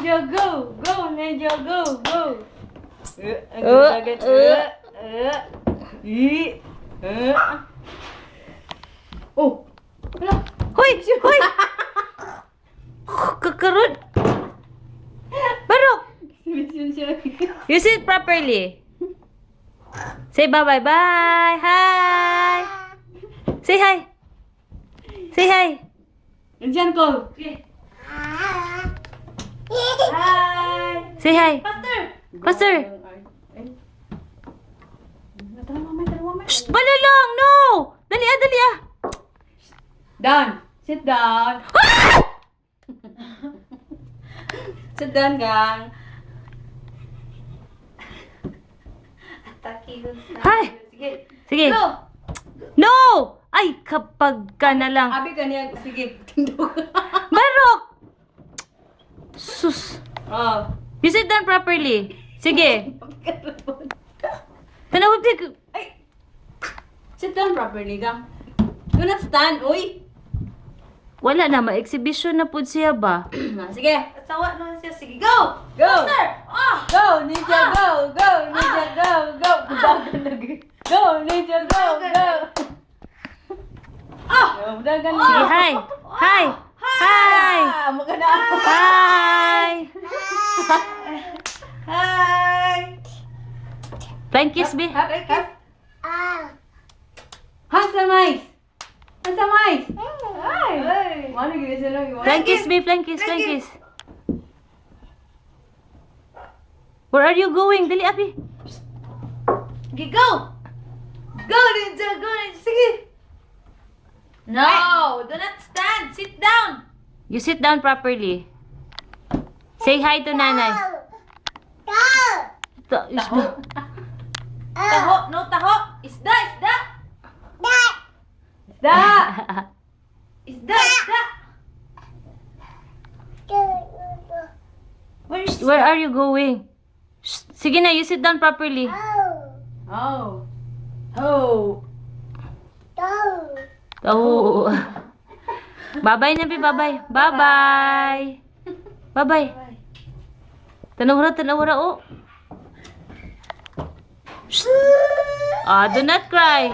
Ninja, go! Go, Ninja, go! Go! Oh! Wala! Hoy! Hoy! Kakarot! Barok! You sit properly. Say bye-bye. Bye! Hi! Say hi! Say hi! Diyan ko! Hi! Say hi! Faster! Faster! Tara, mamay. Shh! Bala lang! No! Dali ah! Dali ah! Down! Sit down! Sit down, gang! Atake dun sa... Hi! Sige! Sige! Go! No! Ay! Kapag ka na lang. Abi ka niya. Sige, tindog. Barok! Sus! Oh. You sit down properly. Sige. Tanawag din. Ay! Sit down properly, gang. Do not stand, uy! Wala na, ma-exhibition na po siya ba? Sige. Sawa naman siya. Sige, go! Go! Faster! Ah! Go, Ninja, go! Go, Ninja, go! Go! Go, Ninja, go! Go! Ah! Dagan Sige, hi! Hi! Hi! Ah, maganda. Hi! Hi! Flying kiss, be. Happy kiss. Handsome eyes. Handsome eyes. Ay. Mana gini sila. Flying kiss, be. Flying kiss, flying kiss. Where are you going? Dali, abi. Sige, go! Go, Ninja! Go, Ninja! Sige! No! Do not stand! Sit down! You sit down properly. Say hi to nanay. Taho! Taho! No, taho! Isda! Isda! Da. Isda! Isda! Where are you going? Shh, sige na, you sit down properly. Oh. Oh. Oh. Bye-bye na, be. Bye-bye. Bye-bye. Bye-bye. Tanawara, oh. Shh. Ah, do not cry.